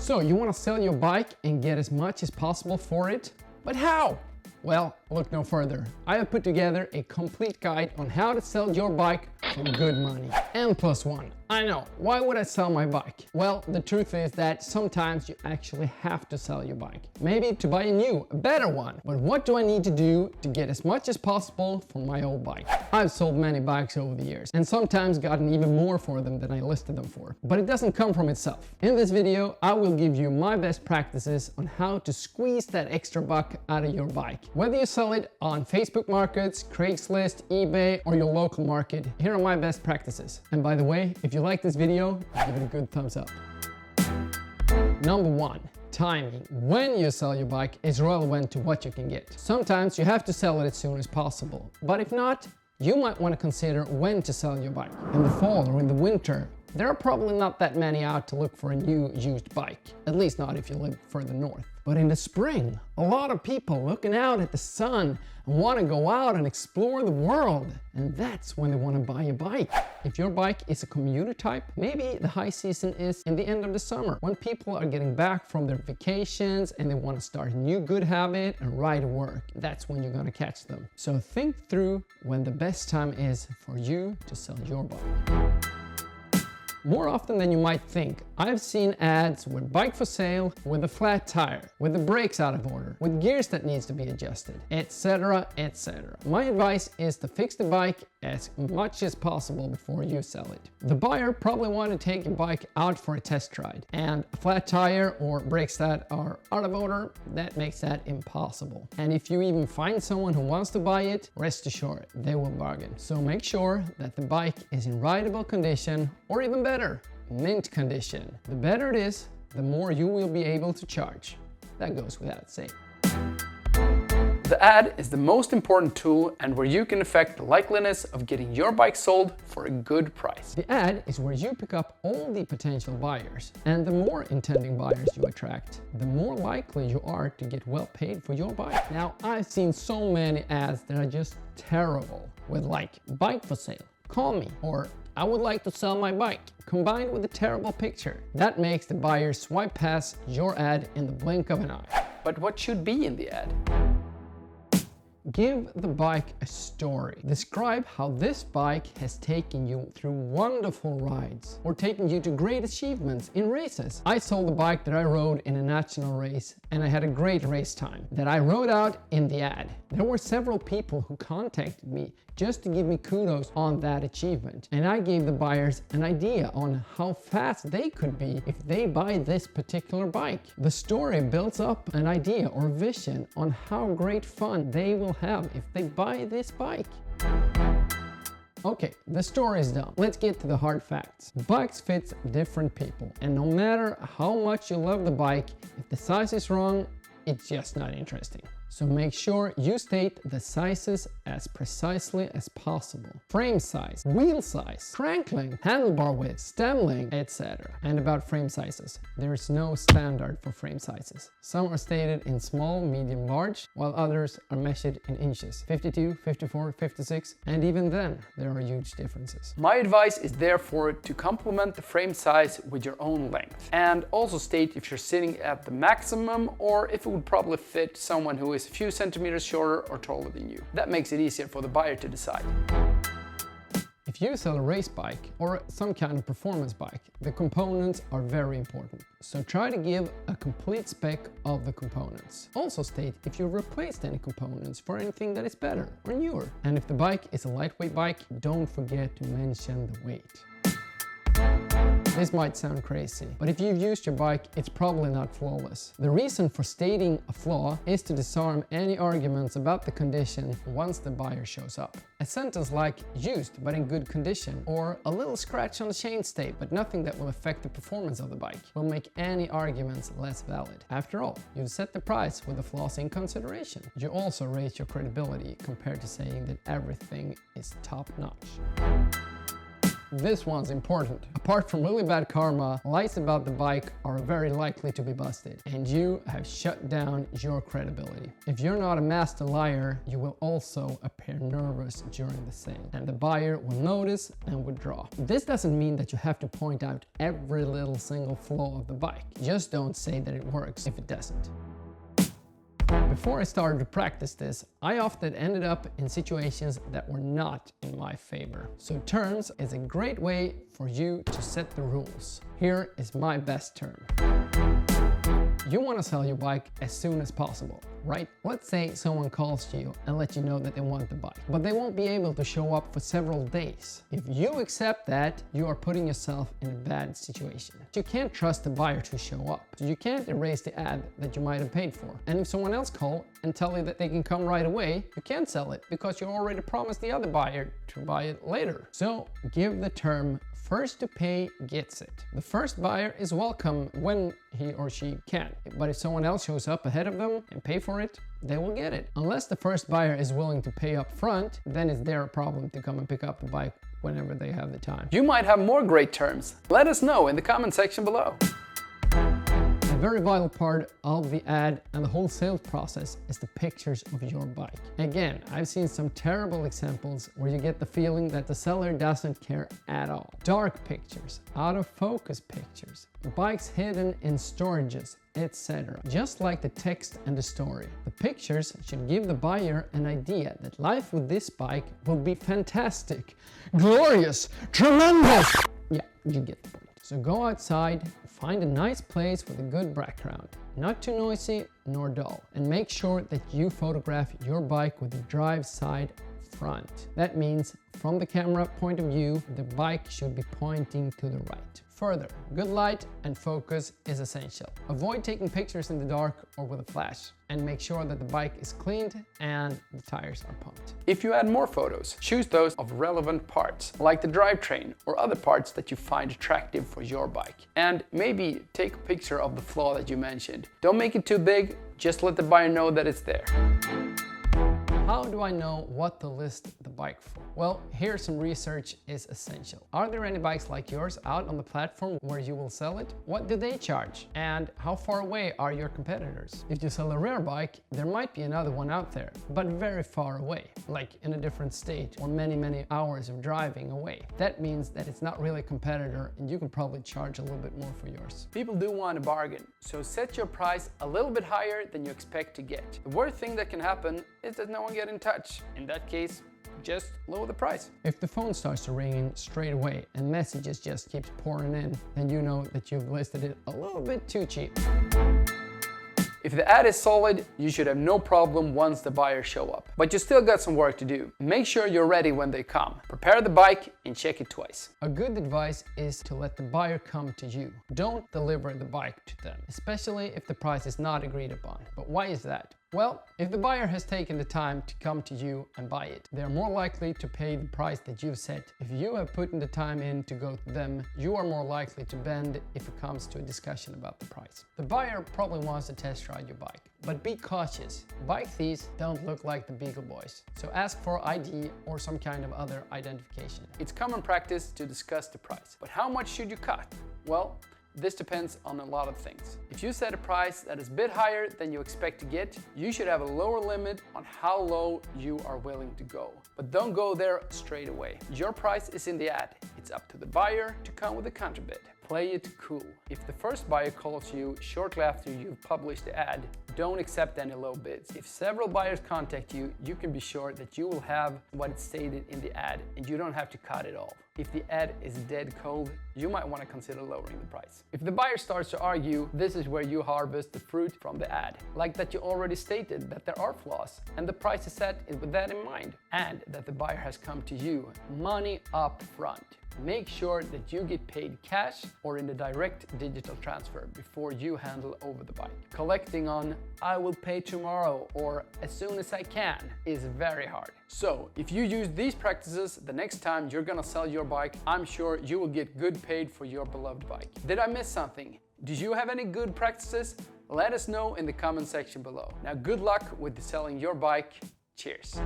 So you want to sell your bike and get as much as possible for it? But how? Well, look no further. I have put together a complete guide on how to sell your bike for good money. N+1. I know, why would I sell my bike? Well, the truth is that sometimes you actually have to sell your bike. Maybe to buy a new, better one. But what do I need to do to get as much as possible for my old bike? I've sold many bikes over the years and sometimes gotten even more for them than I listed them for. But it doesn't come from itself. In this video, I will give you my best practices on how to squeeze that extra buck out of your bike. Whether you sell it on Facebook markets, Craigslist, eBay, or your local market, here are my best practices. And by the way, if you like this video, give it a good thumbs up. Number 1. Timing. When you sell your bike is relevant to what you can get. Sometimes you have to sell it as soon as possible, but if not, you might want to consider when to sell your bike. In the fall or in the winter, there are probably not that many out to look for a new used bike, at least not if you live further north. But in the spring, a lot of people looking out at the sun and want to go out and explore the world, and that's when they want to buy a bike. If your bike is a commuter type, maybe the high season is in the end of the summer, when people are getting back from their vacations and they want to start a new good habit and ride to work. That's when you're going to catch them. So think through when the best time is for you to sell your bike. More often than you might think, I've seen ads with bike for sale, with a flat tire, with the brakes out of order, with gears that needs to be adjusted, etc, etc. My advice is to fix the bike as much as possible before you sell it. The buyer probably want to take your bike out for a test ride, and a flat tire or brakes that are out of order, that makes that impossible. And if you even find someone who wants to buy it, rest assured, they will bargain. So make sure that the bike is in rideable condition, or even better, mint condition. The better it is, the more you will be able to charge. That goes without saying. The ad is the most important tool and where you can affect the likeliness of getting your bike sold for a good price. The ad is where you pick up all the potential buyers, and the more intending buyers you attract, the more likely you are to get well paid for your bike. Now, I've seen so many ads that are just terrible, with like, bike for sale, call me, or I would like to sell my bike, combined with a terrible picture. That makes the buyer swipe past your ad in the blink of an eye. But what should be in the ad? Give the bike a story. Describe how this bike has taken you through wonderful rides or taken you to great achievements in races. I sold the bike that I rode in a national race, and I had a great race time that I wrote out in the ad. There were several people who contacted me just to give me kudos on that achievement, and I gave the buyers an idea on how fast they could be if they buy this particular bike. The story builds up an idea or vision on how great fun they will have if they buy this bike. Okay, the story is done. Let's get to the hard facts. Bikes fit different people, and no matter how much you love the bike, if the size is wrong, it's just not interesting. So make sure you state the sizes as precisely as possible. Frame size, wheel size, crank length, handlebar width, stem length, etc. And about frame sizes, there is no standard for frame sizes. Some are stated in small, medium, large, while others are measured in inches. 52, 54, 56, and even then, there are huge differences. My advice is therefore to complement the frame size with your own length. And also state if you're sitting at the maximum or if it would probably fit someone who is a few centimeters shorter or taller than you. That makes it easier for the buyer to decide. If you sell a race bike or some kind of performance bike, the components are very important. So try to give a complete spec of the components. Also state if you've replaced any components for anything that is better or newer. And if the bike is a lightweight bike, don't forget to mention the weight. This might sound crazy, but if you've used your bike, it's probably not flawless. The reason for stating a flaw is to disarm any arguments about the condition once the buyer shows up. A sentence like used but in good condition, or a little scratch on the chainstay but nothing that will affect the performance of the bike, will make any arguments less valid. After all, you've set the price with the flaws in consideration. You also raise your credibility compared to saying that everything is top notch. This one's important. Apart from really bad karma, lies about the bike are very likely to be busted, and you have shut down your credibility. If you're not a master liar, you will also appear nervous during the sale, and the buyer will notice and withdraw. This doesn't mean that you have to point out every little single flaw of the bike. Just don't say that it works if it doesn't. Before I started to practice this, I often ended up in situations that were not in my favor. So terms is a great way for you to set the rules. Here is my best term. You want to sell your bike as soon as possible, right? Let's say someone calls you and lets you know that they want the bike, but they won't be able to show up for several days. If you accept that, you are putting yourself in a bad situation. You can't trust the buyer to show up. You can't erase the ad that you might have paid for. And if someone else calls and tells you that they can come right away, you can't sell it because you already promised the other buyer to buy it later. So give the term first to pay gets it. The first buyer is welcome when he or she can, but if someone else shows up ahead of them and pay for it, they will get it. Unless the first buyer is willing to pay up front, then it's their problem to come and pick up the bike whenever they have the time. You might have more great terms. Let us know in the comment section below. A very vital part of the ad and the whole sales process is the pictures of your bike. Again, I've seen some terrible examples where you get the feeling that the seller doesn't care at all. Dark pictures, out of focus pictures, bikes hidden in storages, etc. Just like the text and the story. The pictures should give the buyer an idea that life with this bike will be fantastic, glorious, tremendous. Yeah, you get the point. So go outside, find a nice place with a good background, not too noisy nor dull, and make sure that you photograph your bike with the drive side front. That means from the camera point of view, the bike should be pointing to the right. Further, good light and focus is essential. Avoid taking pictures in the dark or with a flash, and make sure that the bike is cleaned and the tires are pumped. If you add more photos, choose those of relevant parts, like the drivetrain or other parts that you find attractive for your bike. And maybe take a picture of the flaw that you mentioned. Don't make it too big, just let the buyer know that it's there. How do I know what to list the bike for? Well, here some research is essential. Are there any bikes like yours out on the platform where you will sell it? What do they charge? And how far away are your competitors? If you sell a rare bike, there might be another one out there, but very far away, like in a different state or many hours of driving away. That means that it's not really a competitor and you can probably charge a little bit more for yours. People do want a bargain, so set your price a little bit higher than you expect to get. The worst thing that can happen is that no one gets in touch. In that case, just lower the price. If the phone starts to ring straight away and messages just keeps pouring in, then you know that you've listed it a little bit too cheap. If the ad is solid, you should have no problem once the buyers show up. But you still got some work to do. Make sure you're ready when they come. Prepare the bike and check it twice. A good advice is to let the buyer come to you. Don't deliver the bike to them, especially if the price is not agreed upon. But why is that? Well, if the buyer has taken the time to come to you and buy it, they're more likely to pay the price that you've set. If you have put in the time in to go to them, you are more likely to bend if it comes to a discussion about the price. The buyer probably wants to test ride your bike, but be cautious. Bike thieves don't look like the Beagle Boys, so ask for ID or some kind of other identification. It's common practice to discuss the price, but how much should you cut? Well, this depends on a lot of things. If you set a price that is a bit higher than you expect to get, you should have a lower limit on how low you are willing to go. But don't go there straight away. Your price is in the ad. It's up to the buyer to come with a counterbid. Play it cool. If the first buyer calls you shortly after you've published the ad, don't accept any low bids. If several buyers contact you, you can be sure that you will have what is stated in the ad and you don't have to cut it all. If the ad is dead cold, you might want to consider lowering the price. If the buyer starts to argue, this is where you harvest the fruit from the ad. Like that you already stated that there are flaws and the price is set with that in mind, and that the buyer has come to you, money up front. Make sure that you get paid cash or in a direct digital transfer before you handle over the bike. Collecting on "I will pay tomorrow" or "as soon as I can" is very hard. So if you use these practices the next time you're gonna sell your bike, I'm sure you will get good paid for your beloved bike. Did I miss something? Do you have any good practices? Let us know in the comment section below. Now good luck with selling your bike. Cheers.